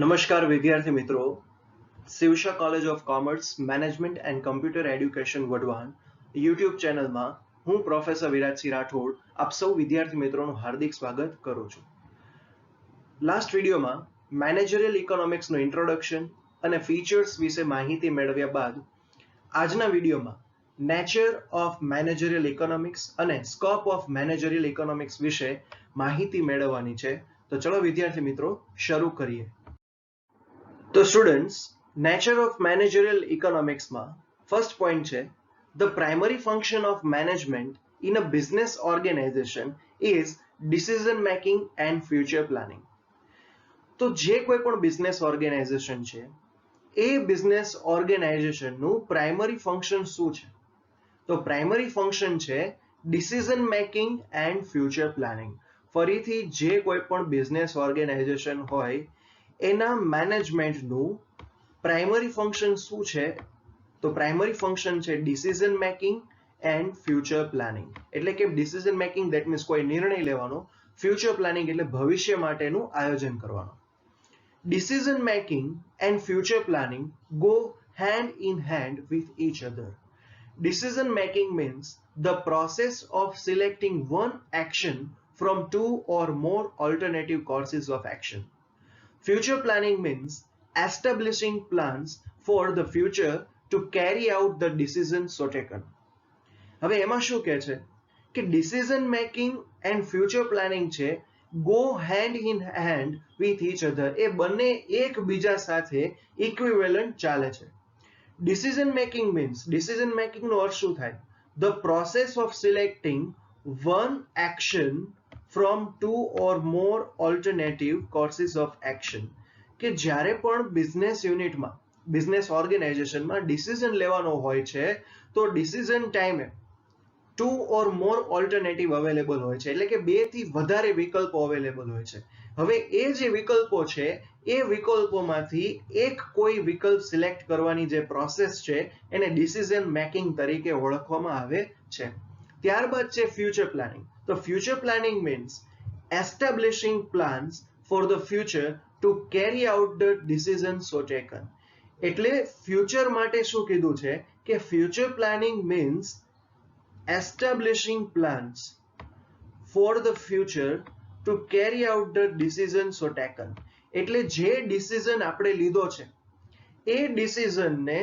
નમસ્કાર વિદ્યાર્થી મિત્રો, Shivsha college of commerce management and computer education Wadhwan YouTube ચેનલમાં હું પ્રોફેસર વિરાજસિંહ રાઠોડ આપ સૌ વિદ્યાર્થી મિત્રોનું હાર્દિક સ્વાગત કરું છું. લાસ્ટ વિડીયોમાં મેનેજરિયલ ઇકોનોમિક્સનું ઇન્ટ્રોડક્શન અને ફીચર્સ વિશે માહિતી મેળવ્યા બાદ આજના વિડીયોમાં નેચર ઓફ મેનેજરિયલ ઇકોનોમિક્સ અને સ્કોપ ઓફ મેનેજરિયલ ઇકોનોમિક્સ વિશે માહિતી મેળવવાની છે. તો ચલો વિદ્યાર્થી મિત્રો શરૂ કરીએ. તો સ્ટુડન્ટ્સ, નેચર ઓફ મેનેજરિયલ ઇકોનોમિક્સમાં ફર્સ્ટ પોઈન્ટ છે, the primary function of management in a business organization is decision making and future planning. તો જે કોઈ પણ બિઝનેસ ઓર્ગેનાઇઝેશન છે એ બિઝનેસ ઓર્ગેનાઇઝેશનનું પ્રાઇમરી ફંક્શન શું છે? તો પ્રાઇમરી ફંક્શન છે decision making and future planning. ફરીથી જે કોઈ પણ બિઝનેસ ઓર્ગેનાઇઝેશન હોય એના મેનેજમેન્ટનું પ્રાઇમરી ફંક્શન શું છે? તો પ્રાઇમરી ફંક્શન છે decision making and future planning. એટલે કે ડિસિઝન મેકિંગ ધેટ મીન્સ કોઈ નિર્ણય લેવાનો, ફ્યુચર પ્લાનિંગ એટલે ભવિષ્ય માટેનું આયોજન કરવાનું. Decision making and future planning go hand in hand with each other. Decision making means the process of selecting one action from two or more alternative courses of action. Future planning means establishing plans for the future to carry out the decisions so taken. હવે એમાં શું કહે છે કે decision making and future planning છે go hand in hand with each other. એ બંને એકબીજા સાથે ઇક્વિવેલન્ટ ચાલે છે. ડિસિઝન મેકિંગ મીન્સ, ડિસિઝન મેકિંગનો અર્થ શું થાય? The process of selecting one action from two or more alternative courses of action. કે જ્યારે પણ બિઝનેસ યુનિટમાં, બિઝનેસ ઓર્ગેનાઇઝેશનમાં ડિસિઝન લેવાનો હોય છે તો ડિસિઝન ટાઈમે two or more alternative available હોય છે. એટલે કે બે થી વધારે વિકલ્પો અવેલેબલ હોય છે. હવે એ જે વિકલ્પો છે એ વિકલ્પોમાંથી એક કોઈ વિકલ્પ સિલેક્ટ કરવાની જે પ્રોસેસ છે એને ડિસિઝન મેકિંગ તરીકે ઓળખવામાં આવે છે. ત્યારબાદ છે ફ્યુચર પ્લાનિંગ. તો future planning means એસ્ટાબ્લિશિંગ plans for the future two carry out the decision so taken. એટલે ફ્યુચર માટે શું કીધું છે કે future planning means establishing plans for the future to carry out the decisions so taken. એટલે જે decision આપણે લીધો છે એ ડિસિઝનને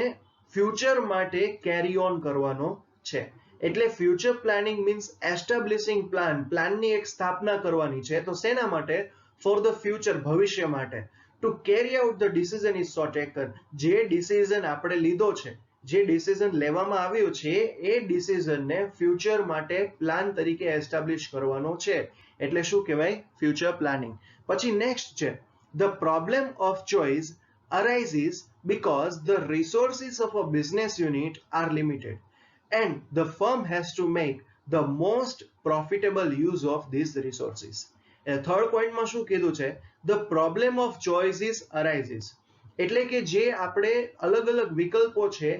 ફ્યુચર માટે કેરી ઓન કરવાનો છે. એટલે ફ્યુચર પ્લાનિંગ મીન્સ એસ્ટાબ્લિશિંગ પ્લાન, પ્લાનની એક સ્થાપના કરવાની છે. તો શેના માટે? ફોર ધ ફ્યુચર, ભવિષ્ય માટે. Two carry out the decision is so taken. જે ડિસિઝન આપણે લીધો છે, જે ડિસિઝન લેવામાં આવ્યું છે એ ડિસિઝનને ફ્યુચર માટે પ્લાન તરીકે એસ્ટાબ્લિશ કરવાનો છે. એટલે શું કહેવાય? Future planning. પછી નેક્સ્ટ છે, the problem of choice arises because the resources of a business unit are limited and the firm has to make the most profitable use of these resources. Third પોઈન્ટમાં શું કીધું છે? The problem of choices arises. એટલે કે જે આપણે અલગ અલગ વિકલ્પો છે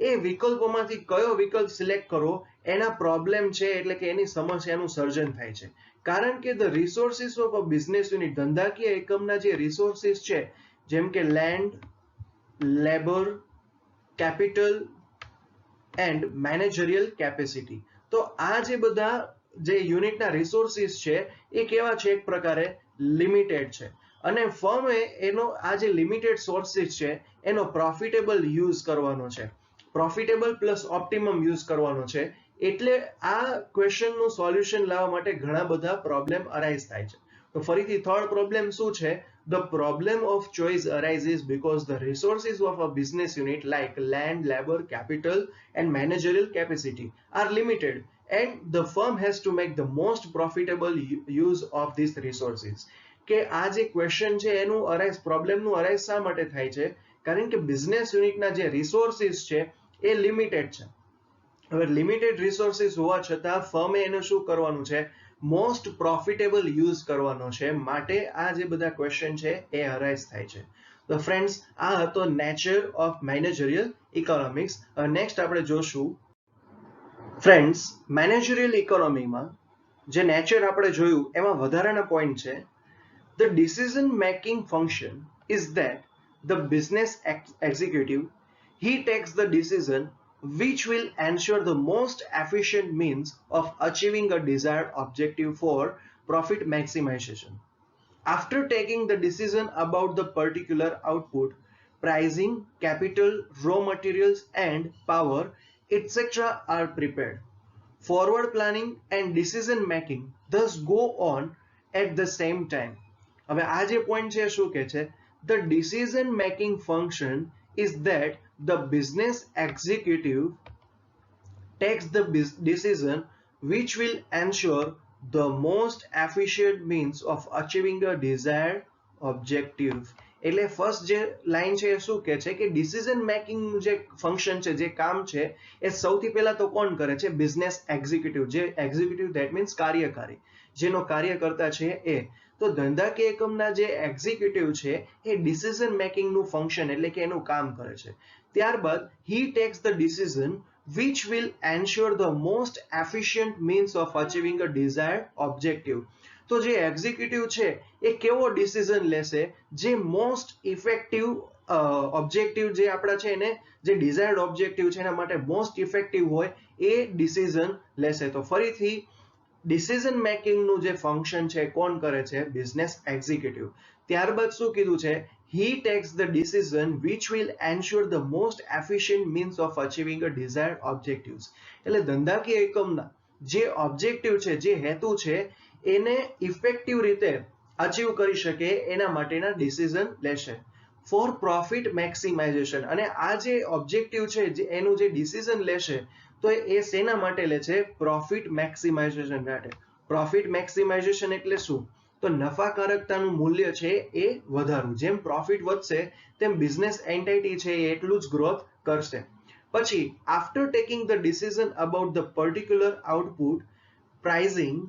એ વિકલ્પોમાંથી કયો વિકલ્પ સિલેક્ટ કરવો એના પ્રોબ્લેમ છે, એટલે કે એની સમસ્યાનું સર્જન થાય છે. કારણ કે the resources of a business unit, ધંધાકીય એકમના જે રિસોર્સિસ છે જેમ કે land, labour, capital and managerial capacity. તો આ જે બધા જે યુનિટના રિસોર્સિસ છે એ કેવા છે? એક પ્રકારે લિમિટેડ છે. અને ફર્મે એનો આ જે લિમિટેડ સોર્સિસ છે એનો પ્રોફિટેબલ યુઝ કરવાનો છે. પ્રોફિટેબલ પ્લસ ઓપ્ટિમમ યુઝ કરવાનો છે. એટલે આ ક્વેશ્ચનનું સોલ્યુશન લાવવા માટે ઘણા બધા પ્રોબ્લેમ અરાઇઝ થાય છે. તો ફરીથી થર્ડ પ્રોબ્લેમ શું છે? The problem of choice arises because the resources of a business unit like land, labour, capital and managerial capacity are limited and the firm has to make the most profitable use of these resources. કે આ જે question છે એનું arise, પ્રોબ્લેમનું arise શા માટે થાય છે? કારણ કે બિઝનેસ યુનિટના જે રિસોર્સિસ છે એ લિમિટેડ છે. હવે લિમિટેડ રિસોર્સિસ હોવા છતાં ફર્મે એને શું કરવાનું છે? મોસ્ટ પ્રોફિટેબલ યુઝ કરવાનો છે. માટે આ જે બધા ક્વેશ્ચન છે એ અરાઇઝ થાય છે. તો ફ્રેન્ડ્સ, આ હતો nature of managerial economics. Next આપણે જોશું ફ્રેન્ડ્સ, મેનેજરિયલ ઇકોનોમીમાં જે નેચર આપણે જોયું એમાં વધારાના પોઈન્ટ છે, the decision making function is that the business executive, he takes the decision which will ensure the most efficient means of achieving a desired objective for profit maximization. After taking the decision about the particular output, pricing, capital, raw materials and power, etc. are prepared. Forward planning and decision making thus go on at the same time. હવે આ જે point છે શું કહે છે? The decision making function is that the business executive takes the decision which will ensure the most efficient means of achieving a desired objective. એટલે first જે line છે એ શું કહે છે કે ડિસિઝન મેકિંગ જે ફંક્શન છે, જે કામ છે, એ સૌથી પહેલા તો કોણ કરે છે? Business executive. જે એક્ઝિક્યુટિવ ધેટ મીન્સ કાર્યકારી, જેનો કાર્યકર્તા છે એ. તો ધંધાકીય એકમના જે એક્ઝિક્યુટિવ છે એ ડિસિઝન મેકિંગનું ફંક્શન એટલે કે એનું કામ કરે છે. ત્યારબાદ he takes the decision which will ensure the most efficient means of achieving a desired objective. તો જે એક્ઝિક્યુટિવ છે એ કેવો ડિસિઝન લેશે? જે મોસ્ટ ઇફેક્ટિવ ઓબ્જેક્ટિવ જે આપણા છે એને, જે ડિઝાયર્ડ ઓબ્જેક્ટિવ છે એના માટે મોસ્ટ ઇફેક્ટિવ હોય એ ડિસિઝન લેશે. તો ફરીથી ડિસિઝન મેકિંગનું જે ફંક્શન છે કોણ કરે છે? Business executive. ત્યારબાદ શું કીધું છે? he takes the decision which will ensure the most efficient means of achieving a desired objectives. એટલે ધંધાકીય એકમના જે ઓબ્જેક્ટિવ છે, જે હેતુ છે, એને ઇફેક્ટિવ રીતે અચીવ કરી શકે એના માટેના ડિસિઝન લેશે ફોર પ્રોફિટ મેક્સિમાઇઝેશન. અને આ જે ઓબ્જેક્ટિવ છે એનું જે ડિસિઝન લેશે તો એ શેના માટે લે છે? પ્રોફિટ મેક્સિમાઇઝેશન માટે. પ્રોફિટ મેક્સિમાઇઝેશન એટલે શું? તો નફાકારકતાનું મૂલ્ય છે એ વધારવું. જેમ પ્રોફિટ વધશે તેમ બિઝનેસ એન્ટિટી છે એ એટલું જ ગ્રોથ કરશે. પછી after taking the decision about the particular output, pricing,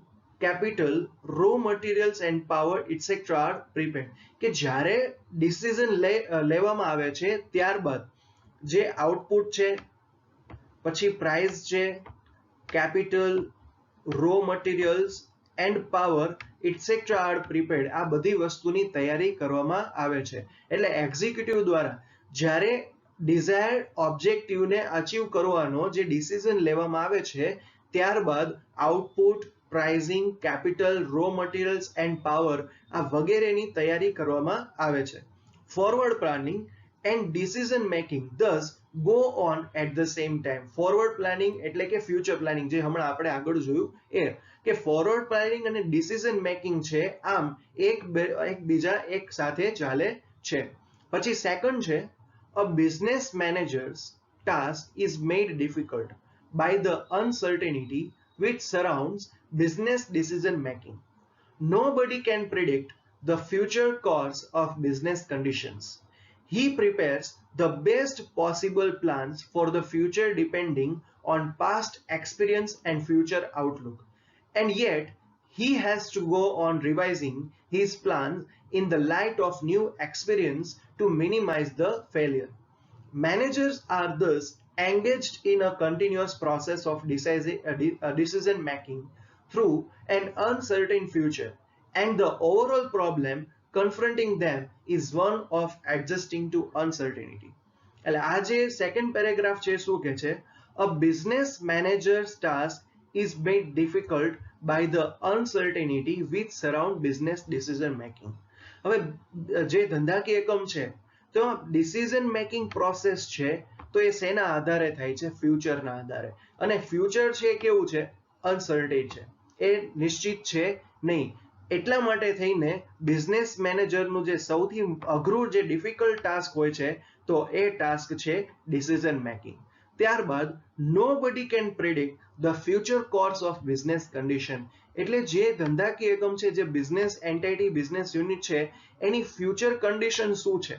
capital, raw materials and power etc. are prepared. કે જ્યારે ડિસિઝન લેવામાં આવે છે ત્યારબાદ જે આઉટપુટ છે, પછી પ્રાઇસ છે, capital, raw materials and power etc. are prepared. આ બધી વસ્તુની તૈયારી કરવામાં આવે છે. એટલે એક્ઝિક્યુટિવ દ્વારા જ્યારે ડિઝાયર્ડ ઓબ્જેક્ટિવને અચીવ કરવાનો જે ડિસિઝન લેવામાં આવે છે ત્યારબાદ output, pricing, capital, raw materials and power આ વગેરેની તૈયારી કરવામાં આવે છે. Forward planning and decision making thus go on at the same time. Forward planning એટલે કે ફ્યુચર પ્લાનિંગ, જે હમણાં આપણે આગળ જોયું એ કે ફોરવર્ડ પ્લાનિંગ અને ડિસિઝન મેકિંગ છે આમ એકબીજા એક સાથે ચાલે છે. પછી સેકન્ડ છે a business manager's task is made difficult by the uncertainty which surrounds business decision making. Nobody can predict the future course of business conditions. He prepares the best possible plans for the future depending on past experience and future outlook. And yet, he has to go on revising his plans in the light of new experience to minimize the failure. Managers are thus engaged in a continuous process of decision making through an uncertain future, and the overall problem confronting them is one of adjusting to uncertainty. એટલે આ જે second paragraph છે શું કહે છે? A business manager's task is made difficult by the uncertainty which surround business decision making. હવે જે ધંધાકીય એકમ છે તો ડિસિઝન મેકિંગ પ્રોસેસ છે તો એ શેના આધારે થાય છે? ફ્યુચરના આધારે. અને ફ્યુચર છે કેવું છે? અનસર્ટેન છે, એ નિશ્ચિત છે નહીં. એટલા માટે થઈને બિઝનેસ મેનેજરનું જે સૌથી અઘરું જે ડિફિકલ્ટ ટાસ્ક હોય છે તો એ ટાસ્ક છે ડિસિઝન મેકિંગ. ત્યારબાદ nobody can predict the future course of business condition. એટલે જે ધંધાકીય એકમ છે, જે બિઝનેસ એન્ટિટી, બિઝનેસ યુનિટ છે, એની ફ્યુચર કન્ડિશન શું છે,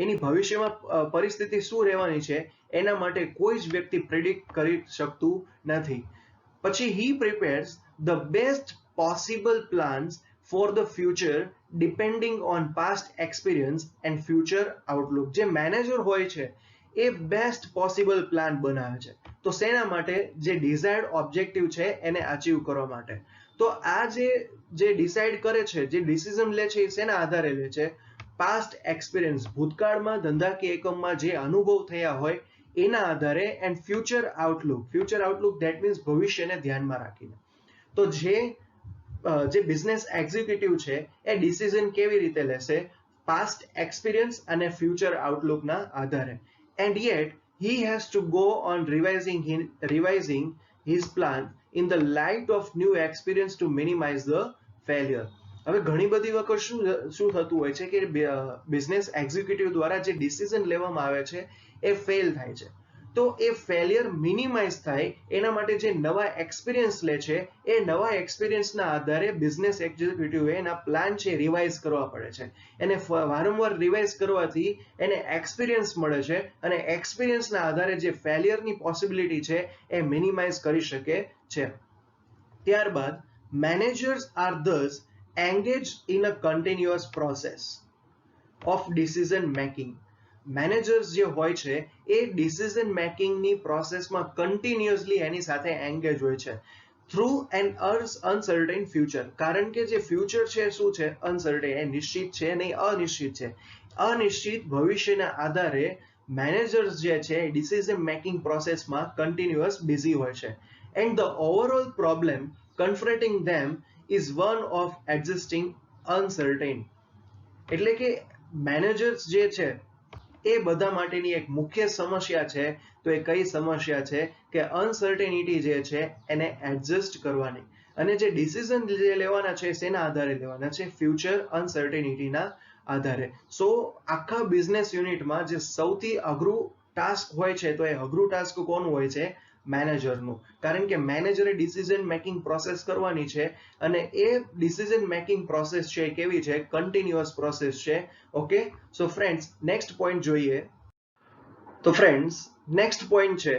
એની ભવિષ્યમાં પરિસ્થિતિ શું રહેવાની છે, એના માટે કોઈ જ વ્યક્તિ પ્રેડિક્ટ કરી શકતું નથી. પછી he prepares the best possible plans for the future depending on past experience and future outlook. જે મેનેજર હોય છે એ બેસ્ટ પોસિબલ પ્લાન બનાવે છે તો શેના માટે? જે ડિઝાયર્ડ ઓબ્જેક્ટિવ છે એને અચીવ કરવા માટે. તો આ જે ડિસાઇડ કરે છે, જે ડિસિઝન લે છે એ શેના આધારે લે છે? પાસ્ટ એક્સપિરિયન્સ, ભૂતકાળમાં ધંધાકીય એકમમાં જે અનુભવ થયા હોય એના આધારે, and future Outlook that means ભવિષ્યને ધ્યાનમાં રાખીને. તો જે બિઝનેસ એક્ઝિક્યુટિવ છે એ ડિસિઝન કેવી રીતે લેશે? પાસ્ટ એક્સપિરિયન્સ અને ફ્યુચર આઉટલુકના આધારે. And yet he has to go on revising his plan in the light of new experience to minimize the failure. હવે ઘણી બધી વખત શું થતું હોય છે કે બિઝનેસ એક્ઝિક્યુટિવ દ્વારા જે ડિસિઝન લેવામાં આવે છે એ ફેલ થાય છે. તો એ ફેલિયર મિનિમાઇઝ થાય એના માટે જે નવા એક્સપિરિયન્સ લે છે એ નવા એક્સપિરિયન્સના આધારે બિઝનેસ એક્ઝિક્યુટિવે એના પ્લાન છે રિવાઇઝ કરવા પડે છે. એને વારંવાર રિવાઇઝ કરવાથી એને એક્સપિરિયન્સ મળે છે અને એક્સપિરિયન્સના આધારે જે ફેલિયરની પોસિબિલિટી છે એ મિનિમાઇઝ કરી શકે છે. ત્યારબાદ managers are thus engaged in a continuous process of decision making. મેનેજર્સ જે હોય છે એ ડિસિઝન મેકિંગની પ્રોસેસમાં કન્ટિન્યુઅસલી એની સાથે એન્ગેજ હોય છે થ્રુ એન અનસર્ટેન ફ્યુચર. કારણ કે જે ફ્યુચર છે શું છે? અનસર્ટેન, એ નિશ્ચિત છે નહીં, અનિશ્ચિત છે. અનિશ્ચિત ભવિષ્યના આધારે મેનેજર્સ જે છે ડિસિઝન મેકિંગ પ્રોસેસમાં કન્ટિન્યુઅસ બિઝી હોય છે. And the overall problem confronting them is one of existing uncertain. એટલે કે મેનેજર્સ જે છે એ બધા માટેની એક મુખ્ય સમસ્યા છે. તો એ કઈ સમસ્યા છે? કે અનસર્ટેનિટી જે છે એને એડજસ્ટ કરવાની. અને જે ડિસિઝન જે લેવાના છે શેના આધારે લેવાના છે? ફ્યુચર અનસર્ટેનિટીના આધારે. સો આખા બિઝનેસ યુનિટમાં જે સૌથી અઘરું ટાસ્ક હોય છે તો એ અઘરું ટાસ્ક કોનું હોય છે? મેનેજરનું. કારણ કે મેનેજરે ડિસિઝન મેકિંગ પ્રોસેસ કરવાની છે અને એ ડિસિઝન મેકિંગ પ્રોસેસ છે કેવી છે? કન્ટિન્યુઅસ પ્રોસેસ છે. Okay, so friends next point જોઈએ. તો ફ્રેન્ડ્સ નેક્સ્ટ પોઈન્ટ છે,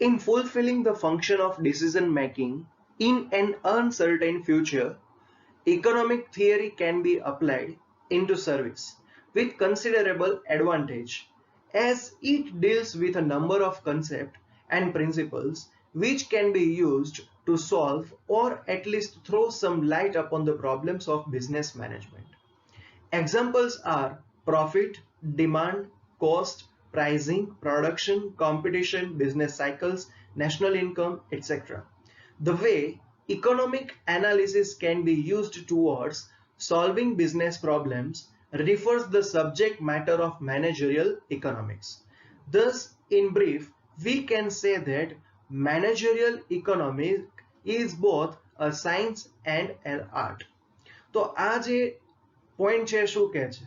in fulfilling the function of decision making in an uncertain future, economic theory can be applied into service with considerable advantage as it deals with a number of concepts and principles which can be used to solve or at least throw some light upon the problems of business management. Examples are profit, demand, cost, pricing, production, competition, business cycles, national income, etc. The way economic analysis can be used towards solving business problems refers the subject matter of managerial economics. Thus, in brief, we can say that managerial economics is both a science and an art. તો આ જે point છે શું કહે છે?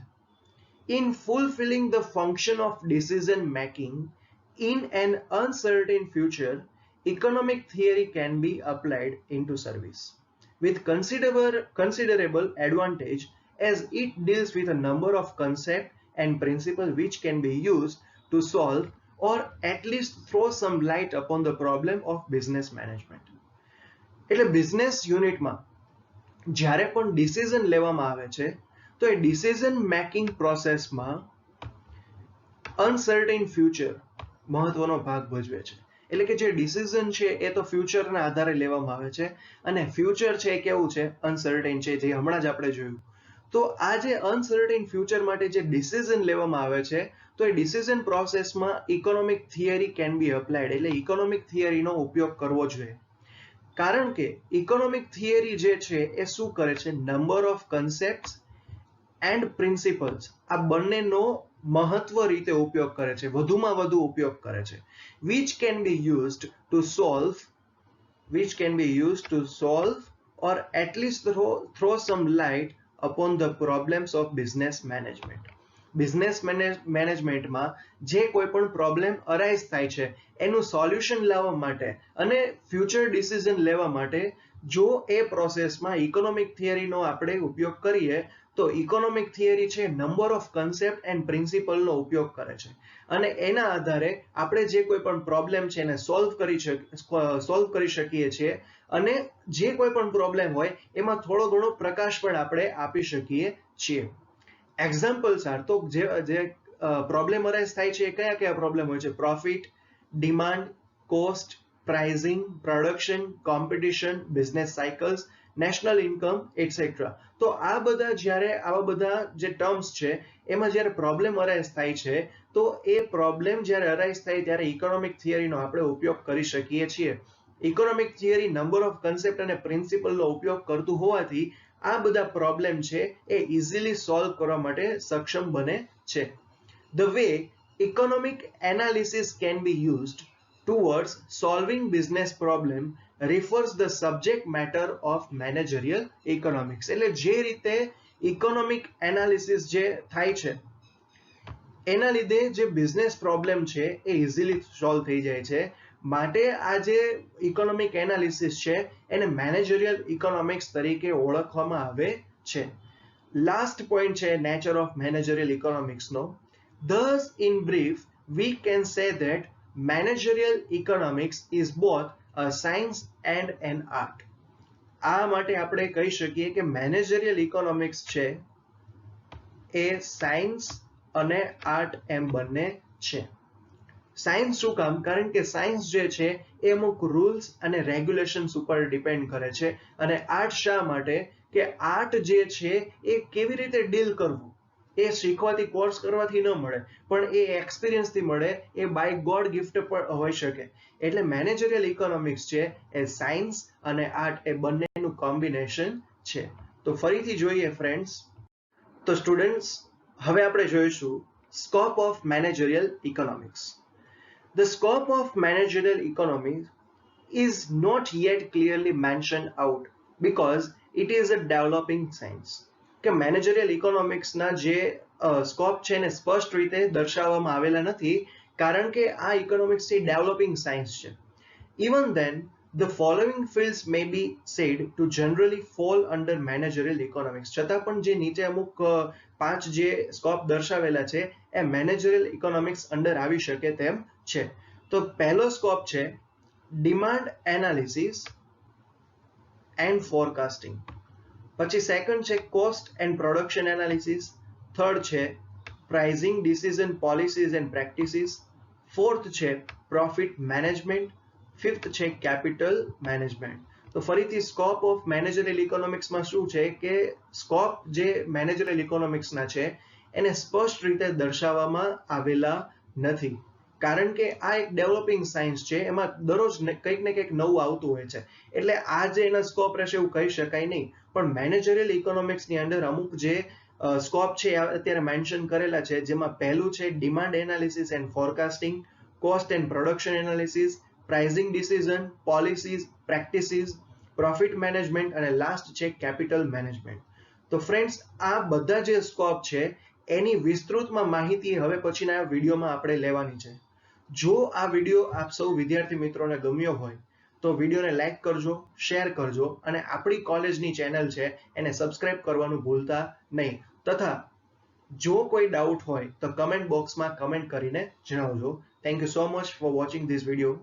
In fulfilling the function of decision making in an uncertain future, economic theory can be applied into service with considerable advantage as it deals with a number of concepts and principles which can be used to solve or at least throw some light upon the problem of business management. એટલે business યુનિટમાં જ્યારે પણ decision લેવામાં આવે છે તો એ decision making પ્રોસેસમાં અનસર્ટેન future મહત્વનો ભાગ ભજવે છે. એટલે કે જે ડિસિઝન છે એ તો ફ્યુચરના આધારે લેવામાં આવે છે અને ફ્યુચર છે એ કેવું છે? અનસર્ટેન છે, જે હમણાં જ આપણે જોયું. તો આ જે અનસર્ટેન ફ્યુચર માટે જે ડિસિઝન લેવામાં આવે છે તો એ ડિસિઝન પ્રોસેસમાં economic theory can be applied, એટલે ઇકોનોમિક થિયરીનો ઉપયોગ કરવો જોઈએ. કારણ કે ઇકોનોમિક થિયરી જે છે એ શું કરે છે? Number of concepts and principles આ બંનેનો મહત્વ રીતે ઉપયોગ કરે છે, વધુમાં વધુ ઉપયોગ કરે છે. which can be used to solve or at least throw some light upon the problems of business management. Business મેનેજમેન્ટમાં જે કોઈ પણ પ્રોબ્લેમ અરાઇઝ થાય છે એનું સોલ્યુશન લાવવા માટે અને ફ્યુચર ડિસિઝન લેવા માટે જો એ પ્રોસેસમાં ઇકોનોમિક થિયરીનો આપણે ઉપયોગ કરીએ તો ઇકોનોમિક થિયરી છે નંબર ઓફ કન્સેપ્ટ એન્ડ પ્રિન્સિપલનો ઉપયોગ કરે છે અને એના આધારે આપણે જે કોઈ પણ પ્રોબ્લેમ છે એને સોલ્વ કરી શકીએ છીએ અને જે કોઈ પણ પ્રોબ્લેમ હોય એમાં થોડો ઘણો પ્રકાશ પણ આપણે આપી શકીએ છીએ. એક્ઝામ્પલ્સ આર, તો જે પ્રોબ્લેમ અરાઇઝ થાય છે એ કયા કયા પ્રોબ્લેમ હોય છે? Profit, demand, cost, pricing, production, competition, business cycles, national income etcetera. તો આ બધા જ્યારે આવા બધા જે ટર્મ્સ છે એમાં જ્યારે પ્રોબ્લેમ અરાઇઝ થાય છે તો એ પ્રોબ્લેમ જ્યારે અરાઇઝ થાય ત્યારે ઇકોનોમિક થિયરીનો આપણે ઉપયોગ કરી શકીએ છીએ. Economic theory number of concept અને પ્રિન્સિપલનો ઉપયોગ કરતું હોવાથી આ બધા પ્રોબ્લેમ છે એ ઇઝીલી સોલ્વ કરવા માટે સક્ષમ બને છે. The way economic analysis can be used towards solving business problem refers the subject matter of managerial economics. એટલે જે રીતે ઇકોનોમિક એનાલિસિસ જે થાય છે એના લીધે જે બિઝનેસ પ્રોબ્લેમ છે એ ઇઝીલી સોલ્વ થઈ જાય છે. માટે આ જે ઇકોનોમિક એનાલિસિસ છે એને મેનેજરિયલ ઇકોનોમિક્સ તરીકે ઓળખવામાં આવે છે. લાસ્ટ પોઈન્ટ છે નેચર ઓફ મેનેજરિયલ ઇકોનોમિક્સનો. Thus, in brief, we can say that managerial economics is both a science and an art. આ માટે આપણે કહી શકીએ કે મેનેજરિયલ ઇકોનોમિક્સ છે એ સાયન્સ અને આર્ટ એમ બંને છે. સાયન્સ શું કામ? કારણ કે સાયન્સ જે છે એ અમુક રૂલ્સ અને રેગ્યુલેશન્સ ઉપર ડિપેન્ડ કરે છે. અને આર્ટ શા માટે? કે આર્ટ જે છે એ કેવી રીતે ડીલ કરવું એ શીખવાથી કોર્સ કરવાથી ન મળે પણ એ એક્સપિરિયન્સથી મળે, એ બાય ગોડ ગિફ્ટ પણ હોઈ શકે. એટલે મેનેજરિયલ ઇકોનોમિક્સ છે એ સાયન્સ અને આર્ટ એ બંનેનું કોમ્બિનેશન છે. તો ફરીથી જોઈએ ફ્રેન્ડ્સ. તો સ્ટુડન્ટ્સ હવે આપણે જોઈશું scope of managerial economics. The scope of managerial economics is not yet clearly mentioned out because it is a developing science. કે મેનેજરિયલ ઇકોનોમિક્સના જે સ્કોપ છે એને સ્પષ્ટ રીતે દર્શાવવામાં આવેલા નથી કારણ કે આ ઇકોનોમિક્સ એ ડેવલપિંગ સાયન્સ છે. Even then, the following fields may be said to generally fall under managerial economics. છતાં પણ જે નીચે અમુક 5 જે સ્કોપ દર્શાવેલા છે એ મેનેજરિયલ ઇકોનોમિક્સ અંડર આવી શકે તેમ છે. તો પહેલો સ્કોપ છે ડિમાન્ડ એનાલિસિસ એન્ડ ફોરકાસ્ટિંગ. પછી સેકન્ડ છે cost and production analysis. Third છે pricing decision policies and practices. Fourth છે પ્રોફિટ મેનેજમેન્ટ. ફિફ્થ છે કેપિટલ મેનેજમેન્ટ. તો ફરીથી સ્કોપ ઓફ મેનેજરિયલ ઇકોનોમિક્સમાં શું છે કે સ્કોપ જે મેનેજરિયલ ઇકોનોમિક્સના છે એને સ્પષ્ટ રીતે દર્શાવવામાં આવેલા નથી કારણ કે આ એક ડેવલપિંગ સાયન્સ છે, એમાં દરરોજ કંઈક ને કંઈક નવું આવતું હોય છે. એટલે આ જે એના સ્કોપ રહેશે એવું કહી શકાય નહીં. પણ મેનેજરિયલ ઇકોનોમિક્સની અંદર અમુક જે સ્કોપ છે અત્યારે મેન્શન કરેલા છે, જેમાં પહેલું છે demand analysis and forecasting, cost and production analysis, pricing decision, policies, practices, profit management અને લાસ્ટ છે કેપિટલ મેનેજમેન્ટ. તો ફ્રેન્ડ્સ આ બધા જે સ્કોપ છે એની વિસ્તૃતમાં માહિતી હવે પછીના વિડીયોમાં આપણે લેવાની છે. જો આ વિડીયો આપ સૌ વિદ્યાર્થી મિત્રોને ગમ્યો હોય તો વિડીયોને લાઈક કરજો, શેર કરજો અને આપણી કોલેજની ચેનલ છે એને સબસ્ક્રાઇબ કરવાનું ભૂલતા નહીં. તથા જો કોઈ ડાઉટ હોય તો કમેન્ટ બોક્સમાં કમેન્ટ કરીને જણાવજો. Thank you so much for watching this video.